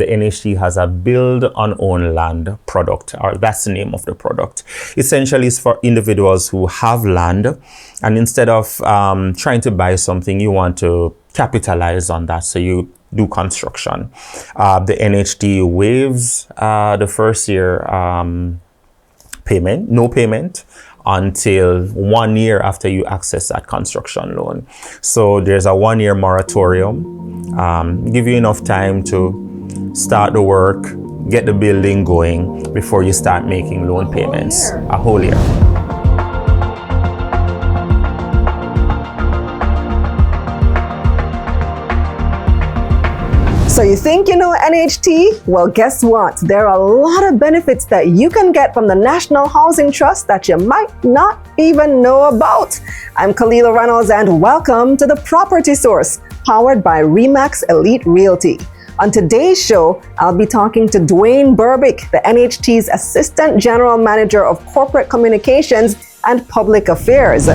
the NHT has a build on own land product, or that's the name of the product. Essentially, it's for individuals who have land, and instead of trying to buy something, you want to capitalize on that. So you do construction. The NHT waives the first year payment, no payment, until 1 year after you access that construction loan. So there's a 1 year moratorium, give you enough time to start the work, get the building going before you start making loan payments. A whole year. So you think you know NHT? Well, guess what? There are a lot of benefits that you can get from the National Housing Trust that you might not even know about. I'm Kalilah Reynolds, and welcome to the Property Source, powered by REMAX Elite Realty. On today's show, I'll be talking to Dwayne Berbick, the NHT's Assistant General Manager of Corporate Communications and Public Affairs.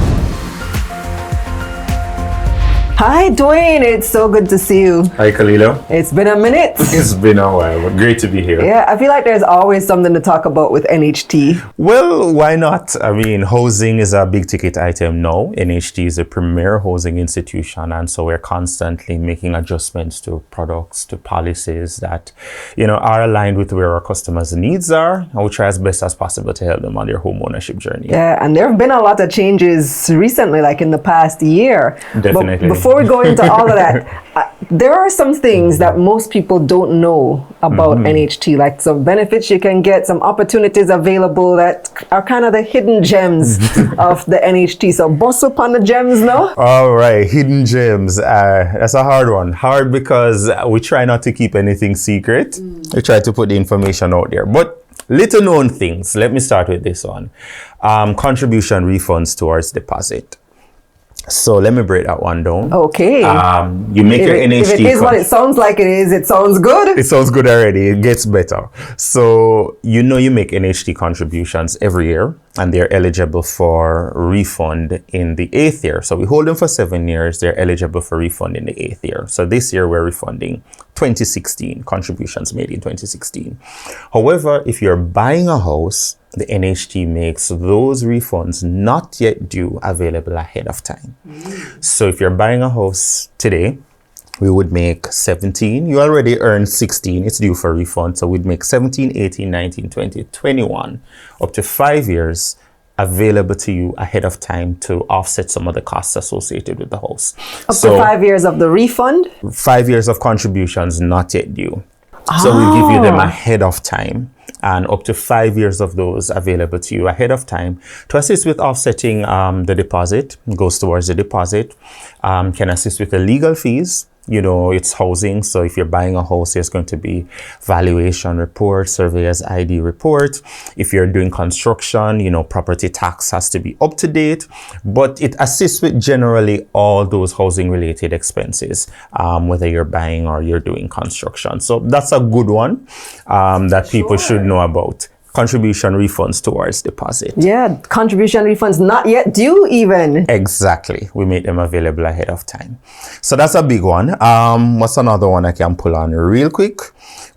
Hi, Dwayne. It's so good to see you. Hi, Kalilah. It's been a minute. It's been a while, but great to be here. Yeah, I feel like there's always something to talk about with NHT. Well, why not? I mean, housing is a big ticket item now. NHT is a premier housing institution, and so we're constantly making adjustments to products, to policies that, are aligned with where our customers' needs are, and we try as best as possible to help them on their home ownership journey. Yeah, and there have been a lot of changes recently, like in the past year. Definitely. But before we go into all of that, there are some things that most people don't know about NHT, like some benefits you can get, some opportunities available that are kind of the hidden gems of the NHT. So bust up on the gems now. All right, hidden gems. That's a hard one. Hard because we try not to keep anything secret. We try to put the information out there. But little known things. Let me start with this one. Contribution refunds towards deposit. So let me break that one down. Okay. You make your NHT. If it is what it sounds like it is, it sounds good. It sounds good already. It gets better. So you make NHT contributions every year, and they're eligible for refund in the 8th year. So we hold them for 7 years. They're eligible for refund in the 8th year. So this year we're refunding 2016 contributions made in 2016. However, if you're buying a house, the NHT makes those refunds not yet due available ahead of time. So if you're buying a house today, we would make 17. You already earned 16. It's due for refund. So we'd make 17, 18, 19, 20, 21, up to 5 years available to you ahead of time to offset some of the costs associated with the house. Up to 5 years of the refund? 5 years of contributions not yet due. So we'll give you them ahead of time, and up to 5 years of those available to you ahead of time to assist with offsetting the deposit. Goes towards the deposit. Can assist with the legal fees. It's housing. So if you're buying a house, there's going to be valuation report, surveyor's ID report. If you're doing construction, property tax has to be up to date. But it assists with generally all those housing related expenses, whether you're buying or you're doing construction. So that's a good one that people should know about. Contribution refunds towards deposit. Yeah, contribution refunds not yet due even. Exactly. We make them available ahead of time. So that's a big one. What's another one I can pull on real quick?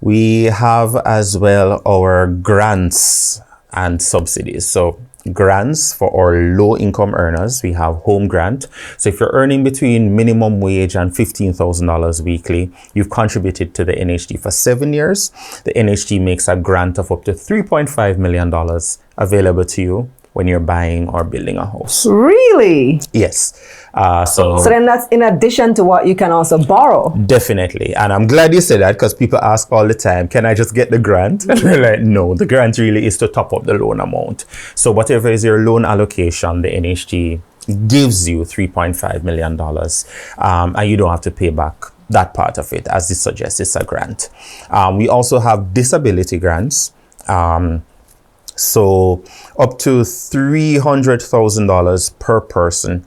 We have as well our grants and subsidies. So grants for our low income earners. We have home grant. So if you're earning between minimum wage and $15,000 weekly, you've contributed to the NHT for 7 years. The NHT makes a grant of up to $3.5 million available to you when you're buying or building a house. Really? Yes. So then that's in addition to what you can also borrow. Definitely. And I'm glad you said that, because people ask all the time, can I just get the grant? And we're like, no, the grant really is to top up the loan amount. So whatever is your loan allocation, the NHT gives you $3.5 million. And you don't have to pay back that part of it. As it suggests, it's a grant. We also have disability grants. So up to $300,000 per person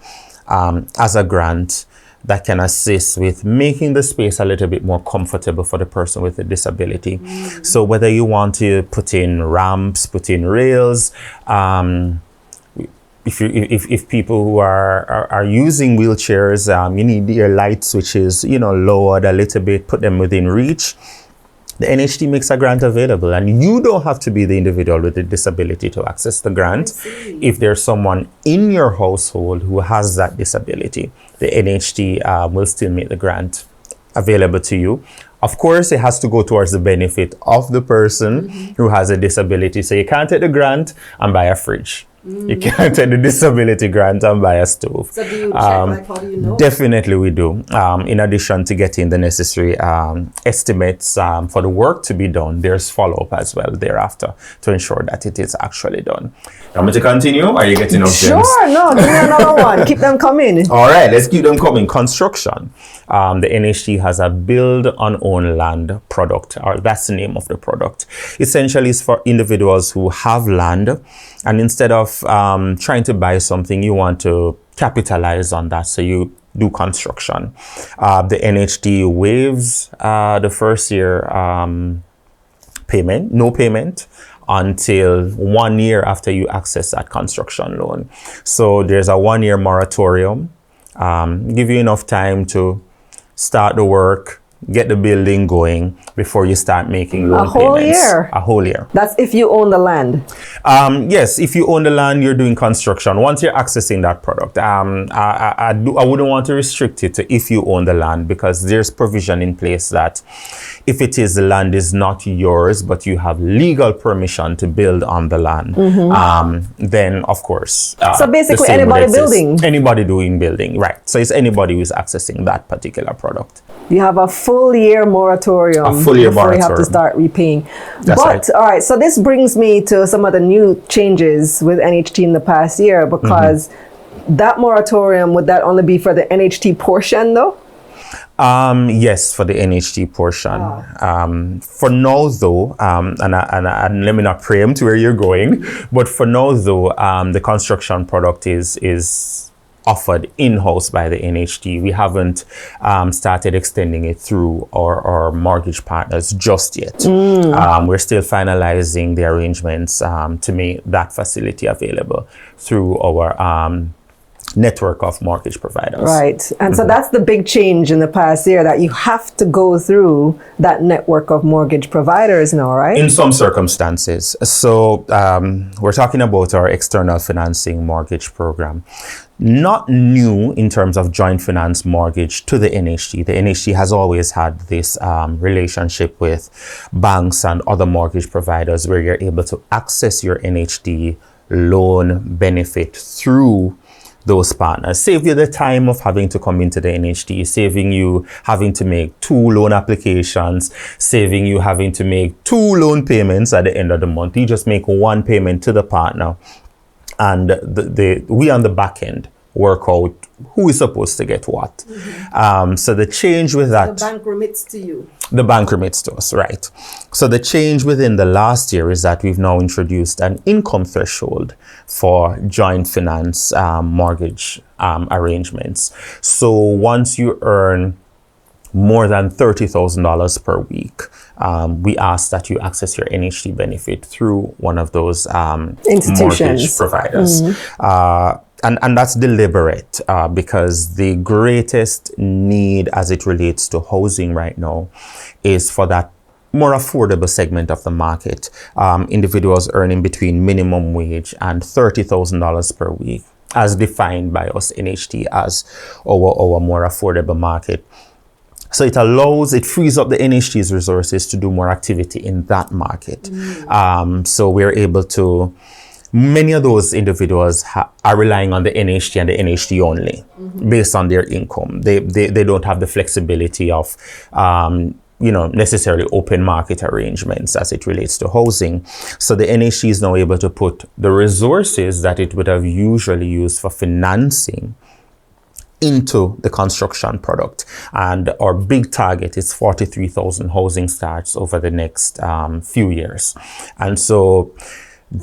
as a grant that can assist with making the space a little bit more comfortable for the person with a disability. So whether you want to put in ramps, put in rails, if people who are using wheelchairs, you need your light switches, lowered a little bit, put them within reach. the NHT makes a grant available, and you don't have to be the individual with the disability to access the grant. If there's someone in your household who has that disability, the NHT will still make the grant available to you. Of course, it has to go towards the benefit of the person who has a disability. So you can't take the grant and buy a fridge. You can't take the disability grant and buy a stove. So do you check, how do you know? Definitely we do. In addition to getting the necessary estimates for the work to be done, there's follow-up as well thereafter to ensure that it is actually done. Want me to continue? Are you getting enough gems? Sure, no, give me another one. Keep them coming. All right, let's keep them coming. Construction. The NHT has a build on own land product, or that's the name of the product. Essentially, it's for individuals who have land, and instead of trying to buy something, you want to capitalize on that. So you do construction. The NHT waives the first year payment, no payment, until 1 year after you access that construction loan. So there's a 1 year moratorium, give you enough time to start the work, get the building going before you start making loan payments. A whole year? A whole year. That's if you own the land? Yes, if you own the land, you're doing construction. Once you're accessing that product, I wouldn't want to restrict it to if you own the land, because there's provision in place that if it is the land is not yours, but you have legal permission to build on the land, then of course. So basically anybody building? Anybody doing building, right. So it's anybody who's accessing that particular product. You have a full year moratorium. A full year before moratorium. you have to start repaying. That's right. All right, so this brings me to some of the new changes with NHT in the past year, because that moratorium, would that only be for the NHT portion though? Yes, for the NHT portion. For now, though, and let me not preempt where you're going, but for now, though, the construction product is offered in-house by the NHT. We haven't started extending it through our mortgage partners just yet. We're still finalizing the arrangements to make that facility available through our network of mortgage providers. Right. And so that's the big change in the past year, that you have to go through that network of mortgage providers now, right? In some circumstances. So we're talking about our external financing mortgage program. Not new in terms of joint finance mortgage to the NHT. The NHT has always had this relationship with banks and other mortgage providers where you're able to access your NHT loan benefit through those partners. Save you the time of having to come into the NHT, saving you having to make 2 loan applications, saving you having to make 2 loan payments at the end of the month. You just make 1 payment to the partner, and we on the back end work out who is supposed to get what. So the change with that... The bank remits to you. The bank remits to us, right. So the change within the last year is that we've now introduced an income threshold for joint finance mortgage arrangements. So once you earn more than $30,000 per week, we ask that you access your NHT benefit through one of those mortgage providers. And that's deliberate because the greatest need as it relates to housing right now is for that more affordable segment of the market. Individuals earning between minimum wage and $30,000 per week, as defined by us NHT as our more affordable market. So it frees up the NHT's resources to do more activity in that market. So we're able to, many of those individuals are relying on the NHT and the NHT only based on their income. They don't have the flexibility of, necessarily open market arrangements as it relates to housing. So the NHT is now able to put the resources that it would have usually used for financing into the construction product. And our big target is 43,000 housing starts over the next few years. And so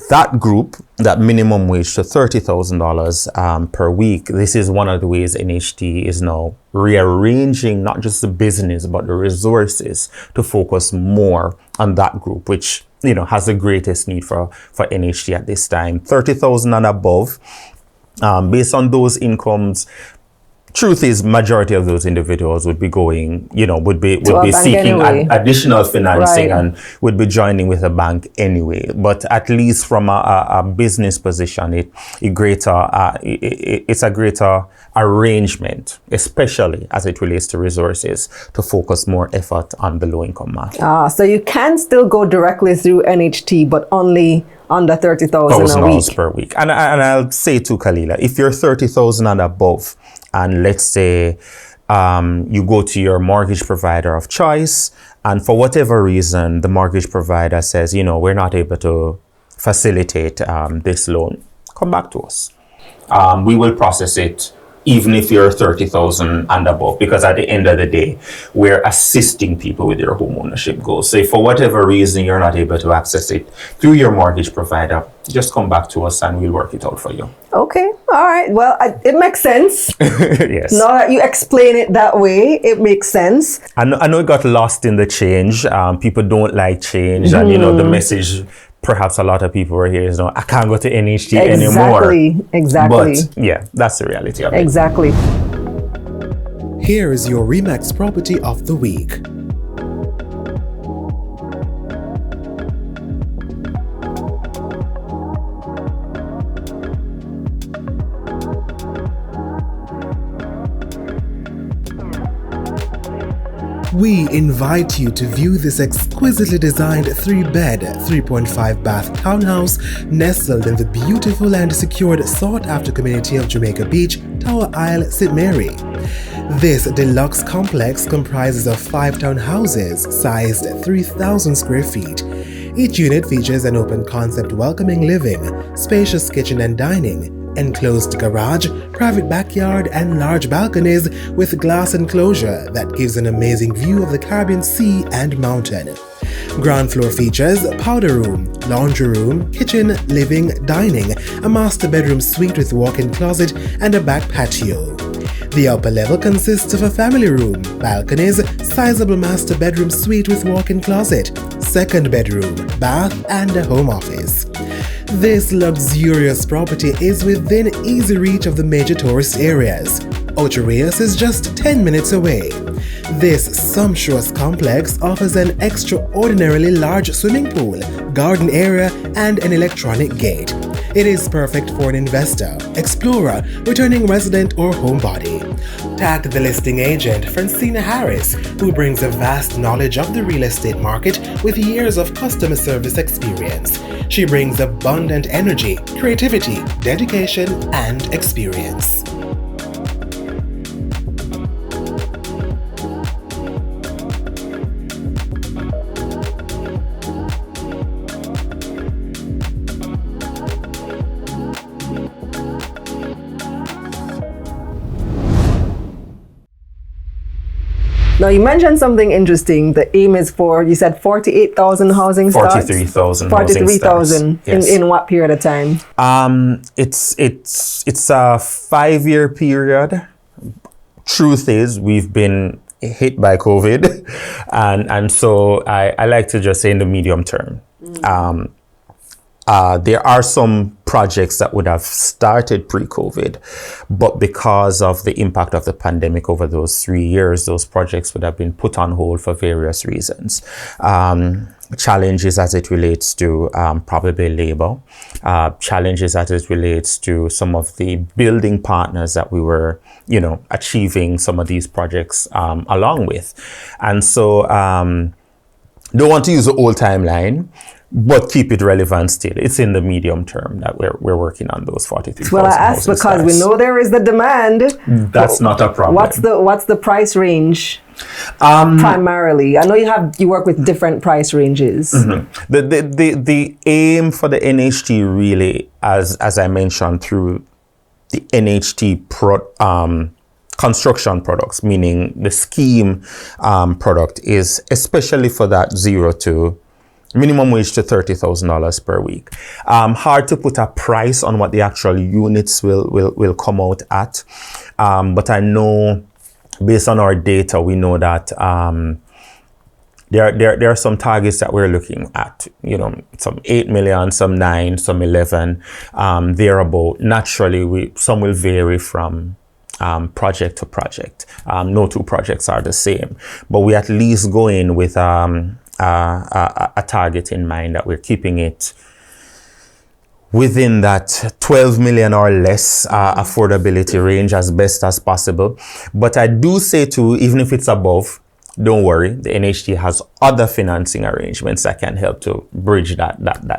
that group, that minimum wage to $30,000 per week, this is one of the ways NHT is now rearranging not just the business, but the resources to focus more on that group, which, has the greatest need for NHT at this time. 30,000 and above, based on those incomes, truth is, majority of those individuals would be going, would be seeking additional financing and would be joining with a bank anyway. But at least from a business position, it's a greater arrangement, especially as it relates to resources, to focus more effort on the low-income market. So you can still go directly through NHT, but only under 30,000 a week per week. And I'll say to Kalilah, if you're 30,000 and above, and let's say you go to your mortgage provider of choice, and for whatever reason, the mortgage provider says, we're not able to facilitate this loan, come back to us. We will process it even if you're 30,000 and above, because at the end of the day, we're assisting people with their home ownership goals. So if for whatever reason you're not able to access it through your mortgage provider, just come back to us and we'll work it out for you. Okay, all right. Well, it makes sense. Yes. Now that you explain it that way, it makes sense. I know it got lost in the change. People don't like change, and the message. Perhaps a lot of people were here, I can't go to NHT anymore. Exactly. But yeah, that's the reality of it. Exactly. Here is your REMAX property of the week. We invite you to view this exquisitely designed 3-bed, 3.5-bath townhouse nestled in the beautiful and secured sought-after community of Jamaica Beach, Tower Isle, St. Mary. This deluxe complex comprises of 5 townhouses sized 3,000 square feet. Each unit features an open-concept welcoming living, spacious kitchen and dining, enclosed garage, private backyard, and large balconies with glass enclosure that gives an amazing view of the Caribbean Sea and mountain. Ground floor features powder room, laundry room, kitchen, living, dining, a master bedroom suite with walk-in closet, and a back patio. The upper level consists of a family room, balconies, sizable master bedroom suite with walk-in closet, second bedroom, bath, and a home office. This luxurious property is within easy reach of the major tourist areas. Ocho Rios is just 10 minutes away. This sumptuous complex offers an extraordinarily large swimming pool, garden area, and an electronic gate. It is perfect for an investor, explorer, returning resident, or homebody. Tag the listing agent, Francina Harris, who brings a vast knowledge of the real estate market with years of customer service experience. She brings abundant energy, creativity, dedication, and experience. Now, you mentioned something interesting. The aim is for, you said 48,000 housing starts? 43,000 43,000 yes. in what period of time? It's a 5-year period. Truth is, we've been hit by COVID. and so I like to just say in the medium term. There are some projects that would have started pre-COVID, but because of the impact of the pandemic over those 3 years, those projects would have been put on hold for various reasons. Challenges as it relates to probably labor, challenges as it relates to some of the building partners that we were, achieving some of these projects along with. And so don't want to use the old timeline, but keep it relevant still. It's in the medium term that we're working on those 43,000. Well, I asked because we know there is the demand. That's not a problem. What's the price range primarily? I know you work with different price ranges. Mm-hmm. The aim for the NHT really, as I mentioned, through the NHT construction products, meaning the scheme product, is especially for that 0 to minimum wage to $30,000 per week. Hard to put a price on what the actual units will come out at, but I know based on our data, we know that there are some targets that we're looking at. Some 8 million, some 9, some 11, thereabout. Naturally, some will vary from project to project. No two projects are the same, but we at least go in with a target in mind that we're keeping it within that 12 million or less affordability range as best as possible. But I do say too, even if it's above, don't worry, the NHT has other financing arrangements that can help to bridge that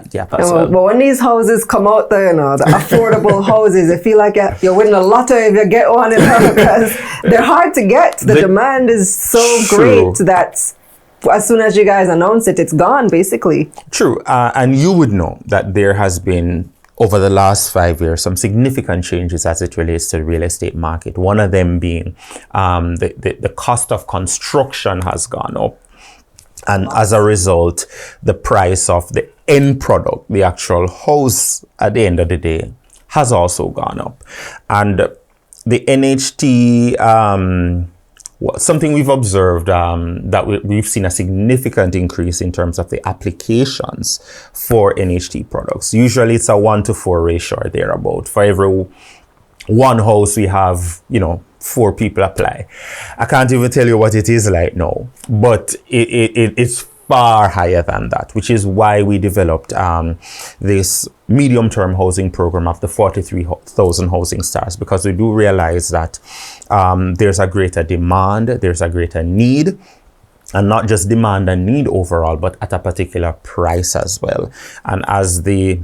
gap as well. But when these houses come out there, the affordable houses, I feel like you're winning a lottery if you get one because they're hard to get. The demand is so great that as soon as you guys announce it, it's gone, basically. True. And you would know that there has been, over the last 5 years, some significant changes as it relates to the real estate market. One of them being the cost of construction has gone up. And as a result, the price of the end product, the actual house at the end of the day, has also gone up. And the NHT, something we've observed, that we've seen a significant increase in terms of the applications for NHT products. Usually it's a 1-to-4 ratio or thereabout. For every one house, we have, 4 people apply. I can't even tell you what it is like now, but it's far higher than that, which is why we developed this medium-term housing program of the 43,000 housing stars, because we do realize that there's a greater demand, there's a greater need, and not just demand and need overall, but at a particular price as well. And as the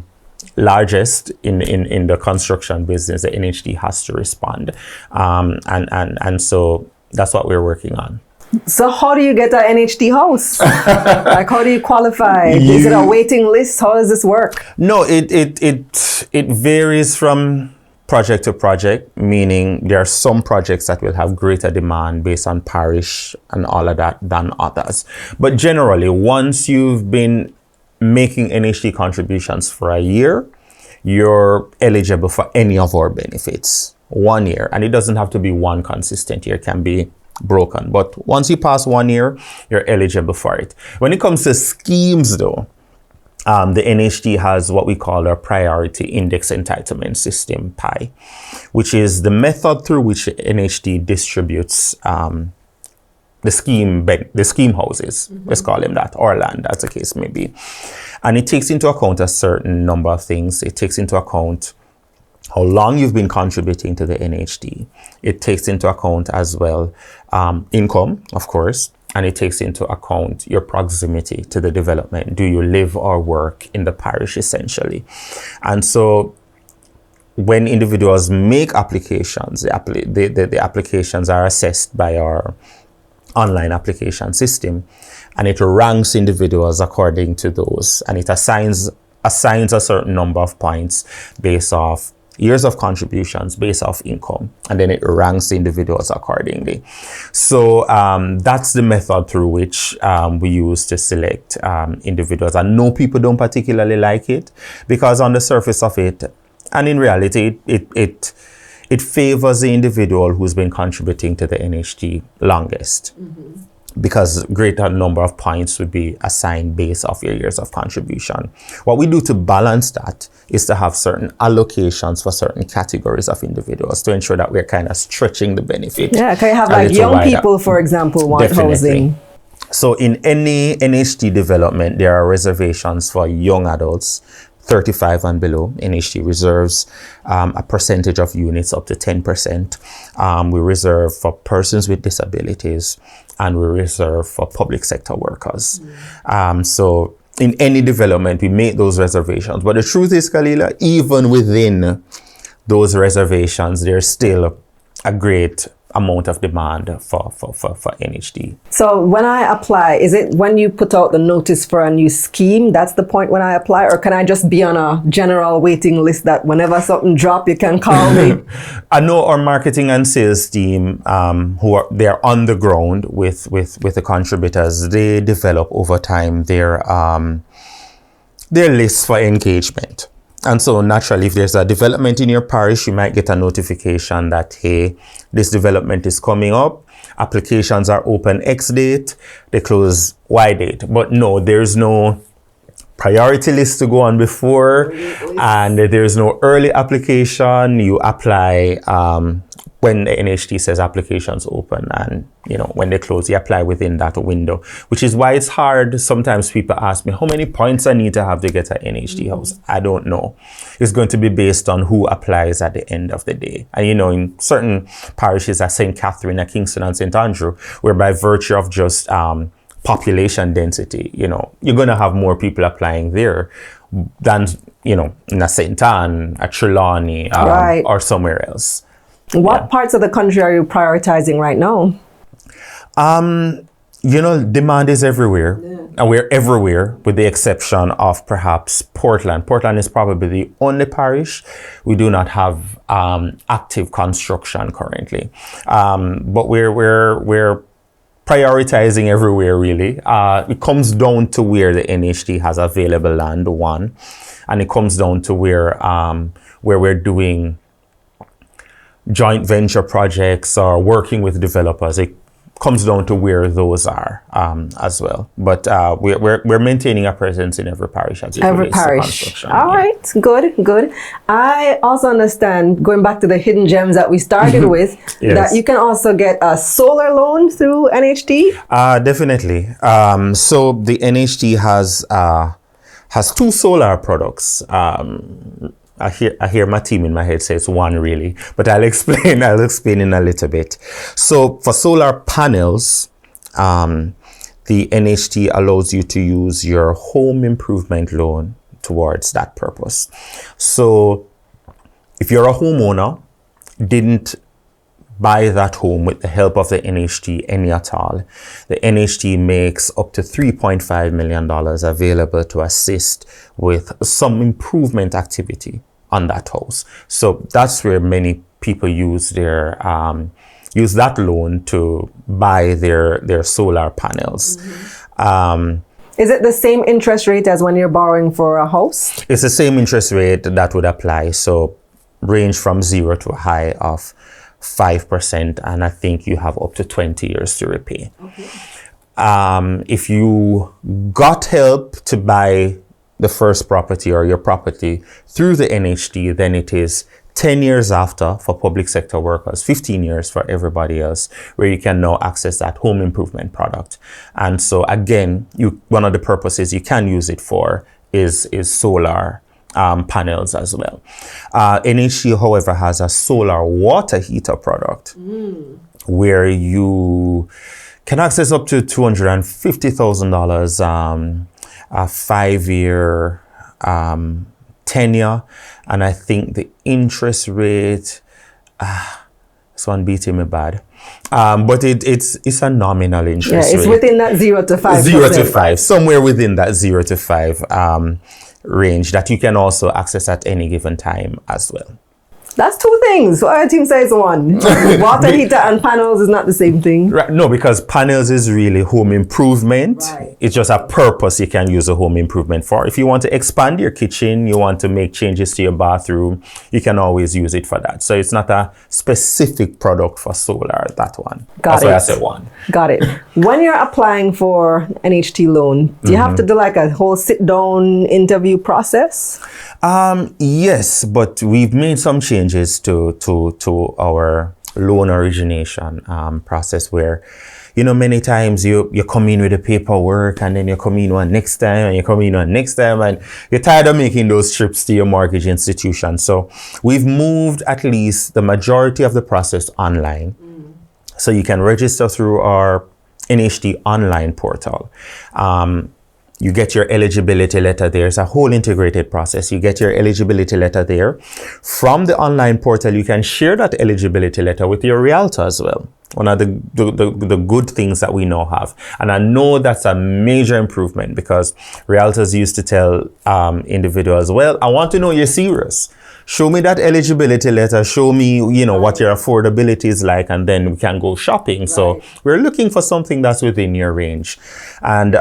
largest in the construction business, the NHT has to respond. And so that's what we're working on. So how do you get an NHT house? Like, how do you qualify? Is it a waiting list? How does this work? No, it varies from project to project, meaning there are some projects that will have greater demand based on parish and all of that than others. But generally, once you've been making NHT contributions for a year, you're eligible for any of our benefits. 1 year, and it doesn't have to be one consistent year, it can be broken. But once you pass 1 year, you're eligible for it. When it comes to schemes though, the NHT has what we call our Priority Index Entitlement System, PI, which is the method through which NHT distributes the scheme houses, let's call them that, or land, as the case may be. And it takes into account a certain number of things. It takes into account how long you've been contributing to the NHT. It takes into account as well income, of course, and it takes into account your proximity to the development. Do you live or work in the parish, essentially? And so when individuals make applications, the applications are assessed by our online application system, and it ranks individuals according to those, and it assigns a certain number of points based off years of contributions, based off income, and then it ranks the individuals accordingly. So that's the method through which we use to select individuals. And no, people don't particularly like it, because on the surface of it, and in reality, it favors the individual who's been contributing to the NHT longest. Because greater number of points would be assigned based off your years of contribution. What we do to balance that is to have certain allocations for certain categories of individuals to ensure that we're kind of stretching the benefit. Yeah, can you have like young people, for example, want housing? So in any NHT development, there are reservations for young adults, 35 and below. NHT reserves a percentage of units up to 10%. We reserve for persons with disabilities, and we reserve for public sector workers. So in any development, we make those reservations. But the truth is, Kalilah, even within those reservations, there's still a great amount of demand for NHT. So when I apply, is it when you put out the notice for a new scheme, that's the point when I apply, or can I just be on a general waiting list that whenever something drop, you can call me? I know our marketing and sales team, they're on the ground with the contributors. They develop over time their lists for engagement. And so naturally, if there's a development in your parish, you might get a notification that, hey, this development is coming up. Applications are open X date, they close Y date. But no, there's no priority list to go on before, and there's no early application. You apply when the NHT says applications open and, when they close, you apply within that window, which is why it's hard. Sometimes people ask me how many points I need to have to get an NHT house. I don't know. It's going to be based on who applies at the end of the day. And, in certain parishes at St. Catherine, at Kingston and St. Andrew, where by virtue of just population density, you're going to have more people applying there than, in a St. Anne, a Trelawney, right, or somewhere else. What parts of the country are you prioritizing right now? Demand is everywhere. And we're everywhere with the exception of perhaps Portland. Portland is probably the only parish we do not have active construction currently. But we're prioritizing everywhere, really. It comes down to where the NHT has available land, one, and it comes down to where we're doing joint venture projects or working with developers. It comes down to where those are as well. But we're maintaining a presence in every parish. Every parish. All right, good. I also understand, going back to the hidden gems that we started with, yes, that you can also get a solar loan through NHT. Definitely. So the NHT has two solar products. I hear my team in my head say it's one, really, but I'll explain in a little bit. So for solar panels, the NHT allows you to use your home improvement loan towards that purpose. So if you're a homeowner, didn't buy that home with the help of the NHT any at all, the NHT makes up to $3.5 million available to assist with some improvement activity on that house. So that's where many people use their use that loan to buy their solar panels. Is it the same interest rate as when you're borrowing for a house? It's the same interest rate that would apply. So range from 0 to a high of 5%, and I think you have up to 20 years to repay. Okay. If you got help to buy the first property or your property through the NHT, then it is 10 years after for public sector workers, 15 years for everybody else, where you can now access that home improvement product. And so again, one of the purposes you can use it for is solar panels as well. NHT, however, has a solar water heater product where you can access up to $250,000, a 5-year tenure, and I think the interest rate, this one beating me bad, but it's a nominal interest rate. It's within that 0 to 5%. 0 to 5, somewhere within that 0 to 5 range that you can also access at any given time as well. That's two things. Our team says one. Water heater and panels is not the same thing. Right. No, because panels is really home improvement. Right. It's just a purpose you can use a home improvement for. If you want to expand your kitchen, you want to make changes to your bathroom, you can always use it for that. So it's not a specific product for solar, that one. That's why I said one. Got it. When you're applying for NHT loan, do you have to do like a whole sit-down interview process? Yes, but we've made some changes to our loan origination process where, many times you come in with the paperwork and then you come in one next time and you come in one next time and you're tired of making those trips to your mortgage institution. So we've moved at least the majority of the process online. So you can register through our NHT online portal. You get your eligibility letter there. It's a whole integrated process. You get your eligibility letter there. From the online portal, you can share that eligibility letter with your realtor as well. One of the good things that we now have. And I know that's a major improvement because realtors used to tell individuals, well, I want to know you're serious. Show me that eligibility letter. Show me, what your affordability is like, and then we can go shopping. Right. So we're looking for something that's within your range. And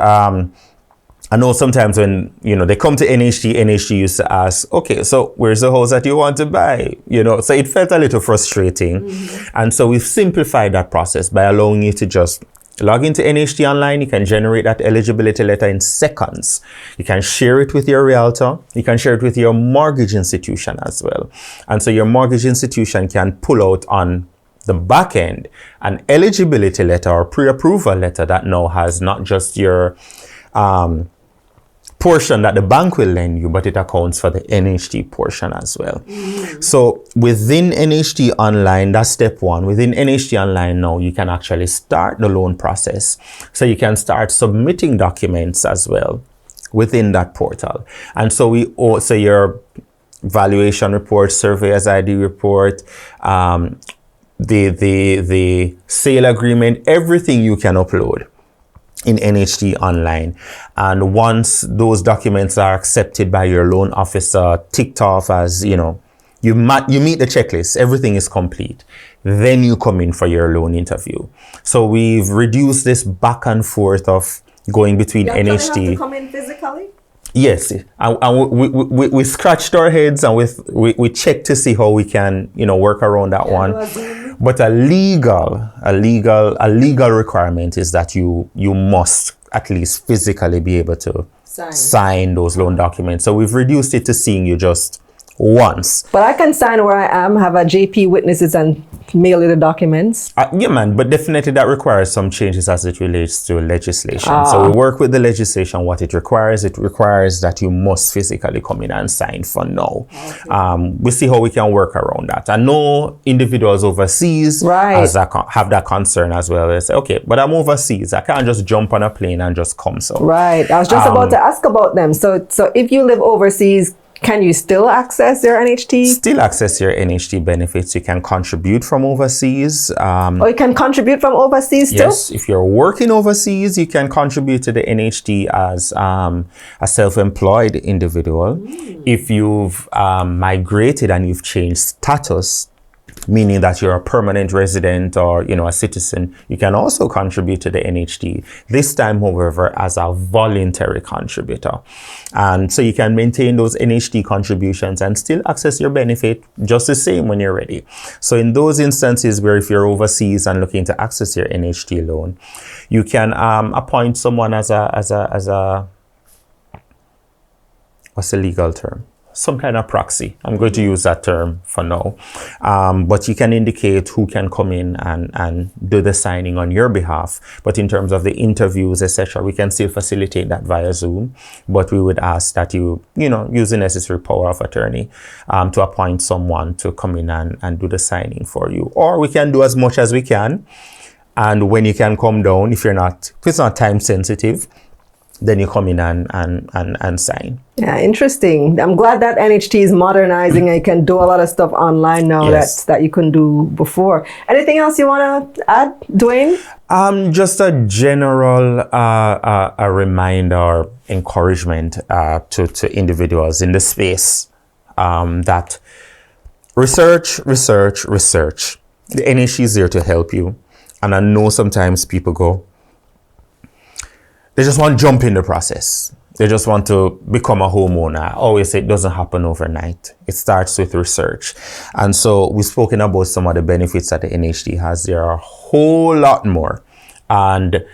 I know sometimes when, they come to NHT used to ask, okay, so where's the house that you want to buy? So it felt a little frustrating. And so we've simplified that process by allowing you to just log into NHT online. You can generate that eligibility letter in seconds. You can share it with your realtor. You can share it with your mortgage institution as well. And so your mortgage institution can pull out on the back end, an eligibility letter or pre-approval letter that now has not just your portion that the bank will lend you, but it accounts for the NHT portion as well. So within NHT Online, that's step one. Within NHT Online now, you can actually start the loan process. So you can start submitting documents as well within that portal. And so we also your valuation report, surveyor's ID report, the sale agreement, everything you can upload in NHT Online. And once those documents are accepted by your loan officer, ticked off as, you meet the checklist, everything is complete, then you come in for your loan interview. So we've reduced this back and forth of going between NHT. You have to come in physically? Yes, and we scratched our heads and we checked to see how we can, work around that one. But a legal requirement is that you must at least physically be able to sign those loan documents. So we've reduced it to seeing you just once. But I can sign where I am, have a JP witnesses and mail you the documents. Yeah, man, but definitely that requires some changes as it relates to legislation. So we work with the legislation, what it requires. It requires that you must physically come in and sign for now. Okay. We see how we can work around that. I know individuals overseas have that concern as well. They say, okay, but I'm overseas. I can't just jump on a plane and just come. So right. I was just about to ask about them. So if you live overseas, can you still access your NHT? Still access your NHT benefits. You can contribute from overseas. You can contribute from overseas still? Yes. If you're working overseas, you can contribute to the NHT as a self-employed individual. If you've migrated and you've changed status, meaning that you're a permanent resident or, a citizen, you can also contribute to the NHT. This time, however, as a voluntary contributor. And so you can maintain those NHT contributions and still access your benefit just the same when you're ready. So in those instances where if you're overseas and looking to access your NHT loan, you can appoint someone as a what's the legal term? Some kind of proxy. I'm going to use that term for now. But you can indicate who can come in and do the signing on your behalf. But in terms of the interviews, etc., we can still facilitate that via Zoom. But we would ask that you use the necessary power of attorney to appoint someone to come in and do the signing for you. Or we can do as much as we can. And when you can come down, if it's not time sensitive, then you come in and sign. Yeah, interesting. I'm glad that NHT is modernizing and you can do a lot of stuff online now that you couldn't do before. Anything else you want to add, Dwayne? Just a general a reminder or encouragement to individuals in the space that research. The NHT is there to help you. And I know sometimes people they just want to jump in the process. They just want to become a homeowner. I always say it doesn't happen overnight. It starts with research. And so we've spoken about some of the benefits that the NHT has. There are a whole lot more. And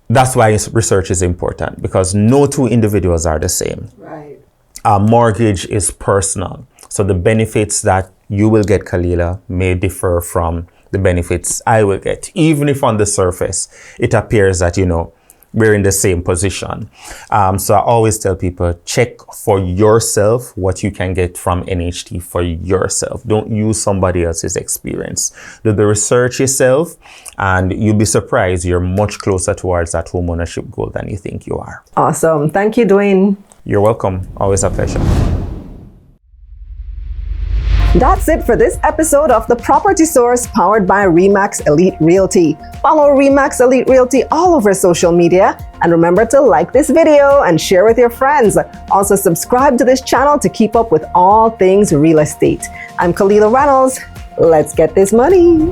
that's why research is important, because no two individuals are the same. Right. A mortgage is personal. So the benefits that you will get, Kalilah, may differ from the benefits I will get. Even if on the surface, it appears that, we're in the same position. So I always tell people, check for yourself what you can get from NHT for yourself. Don't use somebody else's experience. Do the research yourself, and you'll be surprised you're much closer towards that homeownership goal than you think you are. Awesome. Thank you, Dwayne. You're welcome. Always a pleasure. That's it for this episode of The Property Source, powered by REMAX Elite Realty. Follow REMAX Elite Realty all over social media, and remember to like this video and share with your friends. Also subscribe to this channel to keep up with all things real estate. I'm Kalilah Reynolds. Let's get this money.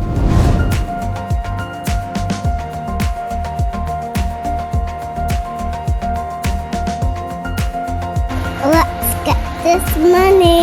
Let's get this money.